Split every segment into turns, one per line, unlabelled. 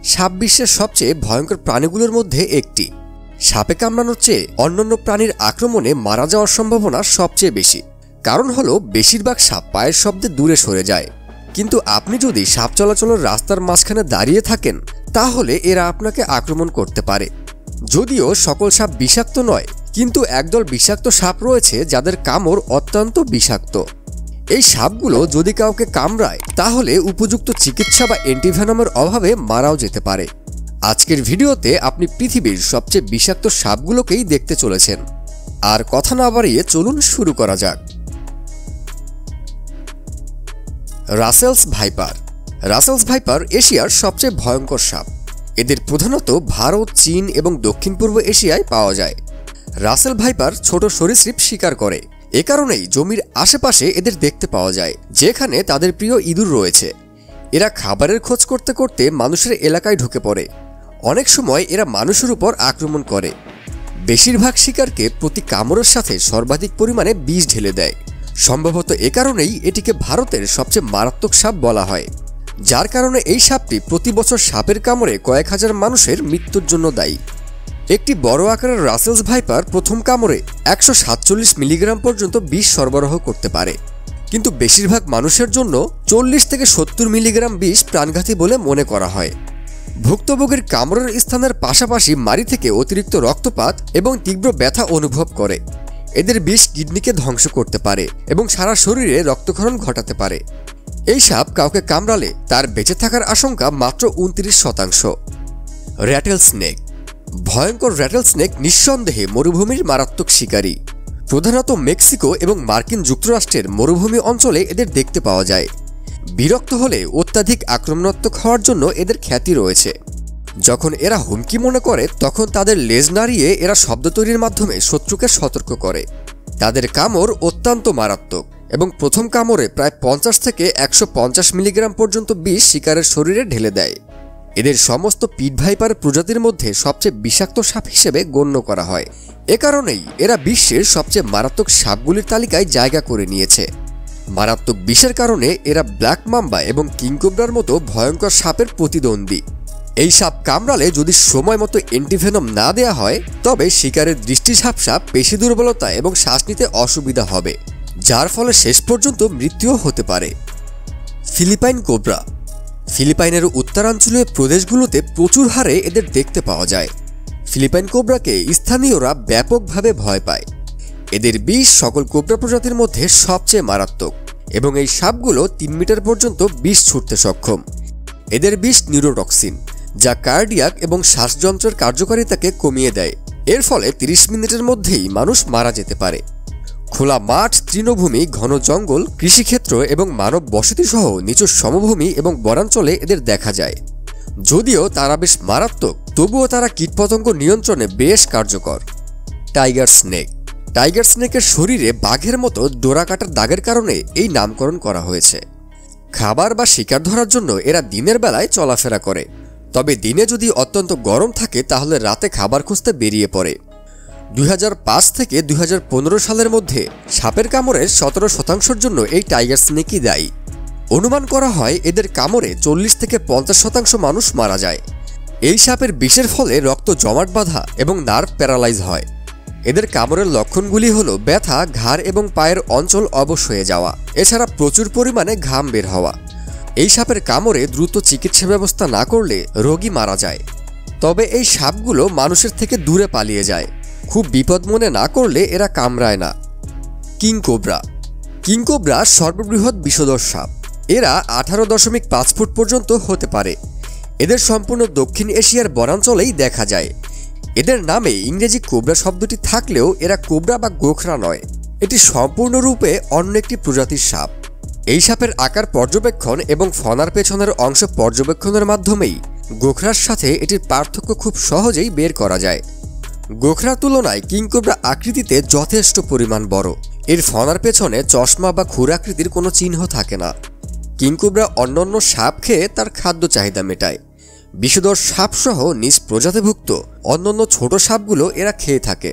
সাপ বিশ্বের সবচেয়ে ভয়ঙ্কর প্রাণীগুলোর মধ্যে একটি। সাপে কামড়ানোর চেয়ে অন্যান্য প্রাণীর আক্রমণে মারা যাওয়ার সম্ভাবনা সবচেয়ে বেশি। কারণ হলো বেশিরভাগ সাপ পায়ের শব্দে দূরে সরে যায়। কিন্তু আপনি যদি সাপ চলাচলের রাস্তার মাঝখানে দাঁড়িয়ে থাকেন তাহলে এরা আপনাকে আক্রমণ করতে পারে। যদিও সকল সাপ বিষাক্ত নয়, কিন্তু একদল বিষাক্ত সাপ রয়েছে যাদের কামড় অত্যন্ত বিষাক্ত। এই সাপগুলো যদি কাউকে কামড়ায় তাহলে উপযুক্ত চিকিৎসা বা অ্যান্টিভেনমের অভাবে মারাও যেতে পারে। আজকের ভিডিওতে আপনি পৃথিবীর সবচেয়ে বিষাক্ত সাপগুলোকেই দেখতে চলেছেন। আর কথা না বাড়িয়ে চলুন শুরু করা যাক। Russell's viper. রাসেলস ভাইপার এশিয়ার সবচেয়ে ভয়ঙ্কর সাপ। এদের প্রধানত ভারত, চীন এবং দক্ষিণ পূর্ব এশিয়ায় পাওয়া যায়। রাসেল ভাইপার ছোট সরীসৃপ শিকার করে। এ কারণেই জমির আশেপাশে এদের দেখতে পাওয়া যায়, যেখানে তাদের প্রিয় ইঁদুর রয়েছে। এরা খাবারের খোঁজ করতে করতে মানুষের এলাকায় ঢুকে পড়ে। অনেক সময় এরা মানুষের উপর আক্রমণ করে। বেশিরভাগ শিকারকে প্রতি কামড়ের সাথে সর্বাধিক পরিমাণে বিষ ঢেলে দেয়। সম্ভবত এ কারণেই এটিকে ভারতের সবচেয়ে মারাত্মক সাপ বলা হয়, যার কারণে এই সাপটি প্রতি বছর সাপের কামড়ে কয়েক হাজার মানুষের মৃত্যুর জন্য দায়ী। একটি বড় আকারের রাসেলস ভাইপার প্রথম কামড়ে 147 মিলিগ্রাম পর্যন্ত বিষ সরবরাহ করতে পারে, কিন্তু বেশিরভাগ মানুষের জন্য 40 থেকে 70 মিলিগ্রাম বিষ প্রাণঘাতী বলে মনে করা হয়। ভুক্তভোগীর কামড়ের স্থানের পাশাপাশি মাড়ি থেকে অতিরিক্ত রক্তপাত এবং তীব্র ব্যথা অনুভব করে। এদের বিষ কিডনিকে ধ্বংস করতে পারে এবং সারা শরীরে রক্তক্ষরণ ঘটাতে পারে। এই সাপ কাউকে কামড়ালে তার বেঁচে থাকার আশঙ্কা মাত্র 29%। Rattle snake. ভয়ঙ্কর র্যাটেল স্নেক নিঃসন্দেহে মরুভূমির মারাত্মক শিকারী। প্রধানত মেক্সিকো এবং মার্কিন যুক্তরাষ্ট্রের মরুভূমি অঞ্চলে এদের দেখতে পাওয়া যায়। বিরক্ত হলে অত্যাধিক আক্রমণাত্মক হওয়ার জন্য এদের খ্যাতি রয়েছে। যখন এরা হুমকি মনে করে তখন তাদের লেজ নাড়িয়ে এরা শব্দ তৈরির মাধ্যমে শত্রুকে সতর্ক করে। তাদের কামড় অত্যন্ত মারাত্মক এবং প্রথম কামড়ে প্রায় 50 থেকে 150 মিলিগ্রাম পর্যন্ত বিষ শিকারের শরীরে ঢেলে দেয়। এদের সমস্ত পিট ভাইপার প্রজাতির মধ্যে সবচেয়ে বিষাক্ত সাপ হিসেবে গণ্য করা হয়। এ কারণেই এরা বিশ্বের সবচেয়ে মারাত্মক সাপগুলির তালিকায় জায়গা করে নিয়েছে। মারাত্মক বিষের কারণে এরা ব্ল্যাক মাম্বা এবং কিংকোবরার মতো ভয়ঙ্কর সাপের প্রতিদ্বন্দ্বী। এই সাপ কামড়ালে যদি সময় মতো অ্যান্টিভেনম না দেয়া হয় তবে শিকারের দৃষ্টি ঝাপসা, পেশি দুর্বলতা এবং শ্বাস নিতে অসুবিধা হবে, যার ফলে শেষ পর্যন্ত মৃত্যুও হতে পারে। Philippine cobra. ফিলিপাইনের উত্তরাঞ্চলীয় প্রদেশগুলোতে প্রচুর হারে এদের দেখতে পাওয়া যায়। ফিলিপাইন কোবরাকে স্থানীয়রা ব্যাপকভাবে ভয় পায়। এদের বিষ সকল কোবরা প্রজাতির মধ্যে সবচেয়ে মারাত্মক এবং এই সাপগুলো 3 মিটার পর্যন্ত বিষ ছুটতে সক্ষম। এদের বিষ নিউরোটক্সিন, যা কার্ডিয়াক এবং শ্বাসযন্ত্রের কার্যকারিতাকে কমিয়ে দেয়। এর ফলে 30 মিনিটের মধ্যেই মানুষ মারা যেতে পারে। খোলা মাঠ, তৃণভূমি, ঘন জঙ্গল, কৃষিক্ষেত্র এবং মানব বসতি সহ নিচু সমভূমি এবং বনাঞ্চলে এদের দেখা যায়। যদিও তারা বেশ মারাত্মক, তবুও তারা কীটপতঙ্গ নিয়ন্ত্রণে বেশ কার্যকর। Tiger snake. টাইগার স্নেকের শরীরে বাঘের মতো ডোরা কাটার দাগের কারণে এই নামকরণ করা হয়েছে। খাবার বা শিকার ধরার জন্য এরা দিনের বেলায় চলাফেরা করে, তবে দিনে যদি অত্যন্ত গরম থাকে তাহলে রাতে খাবার খুঁজতে বেরিয়ে পড়ে। 2005 থেকে 2015 সালের মধ্যে সাপের কামড়ের 17% জন্য এই টাইগার স্নেকই দায়ী। অনুমান করা হয় এদের কামড়ে 40 থেকে 50% মানুষ মারা যায়। এই সাপের বিষের ফলে রক্ত জমাট বাঁধা এবং নার্ভ প্যারালাইজ হয়। এদের কামড়ের লক্ষণগুলি হলো ব্যথা, ঘাড় এবং পায়ের অঞ্চল অবশ হয়ে যাওয়া, এছাড়া প্রচুর পরিমাণে ঘাম বের হওয়া। এই সাপের কামড়ে দ্রুত চিকিৎসা ব্যবস্থা না করলে রোগী মারা যায়। তবে এই সাপগুলো মানুষের থেকে দূরে পালিয়ে যায়। খুব বিপদ মনে না করলে এরা কামড়ায় না। King cobra. কিং কোবরা সর্ববৃহৎ বিষধর সাপ। এরা 18.5 ফুট পর্যন্ত হতে পারে। এদের সম্পূর্ণ দক্ষিণ এশিয়ার বনাঞ্চলেই দেখা যায়। এদের নামে ইংরেজি কোবরা শব্দটি থাকলেও এরা কোবরা বা গোখরা নয়। এটি সম্পূর্ণরূপে অন্য একটি প্রজাতির সাপ। এই সাপের আকার পর্যবেক্ষণ এবং ফনার পেছনের অংশ পর্যবেক্ষণের মাধ্যমেই গোখরার সাথে এটির পার্থক্য খুব সহজেই বের করা যায়। গোখরার তুলনায় কিংকোবরা আকৃতিতে যথেষ্ট পরিমাণ বড়। এর ফনার পেছনে চশমা বা ক্ষুরাকৃতির কোনো চিহ্ন থাকে না। কিংকোবরা অন্যান্য সাপ খেয়ে তার খাদ্য চাহিদা মেটায়। বিষধর সাপসহ নিজ প্রজাতিভুক্ত অন্যান্য ছোট সাপগুলো এরা খেয়ে থাকে।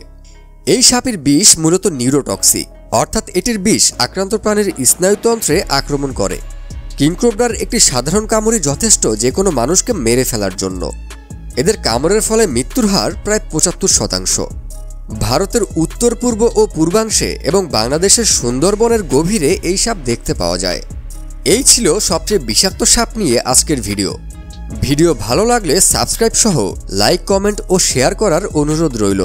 এই সাপের বিষ মূলত নিউরোটক্সিক, অর্থাৎ এটির বিষ আক্রান্ত প্রাণীর স্নায়ুতন্ত্রে আক্রমণ করে। কিংকোবরার একটি সাধারণ কামড়ই যথেষ্ট যে কোনো মানুষকে মেরে ফেলার জন্য। এদের কামড়ের ফলে মৃত্যুর হার প্রায় ৭৫%। ভারতের উত্তর পূর্ব ও পূর্বাংশে এবং বাংলাদেশের সুন্দরবনের গভীরে এই সাপ দেখতে পাওয়া যায়। এই ছিল সবচেয়ে বিষাক্ত সাপ নিয়ে আজকের ভিডিও ভালো লাগলে সাবস্ক্রাইব সহ লাইক, কমেন্ট ও শেয়ার করার অনুরোধ রইল।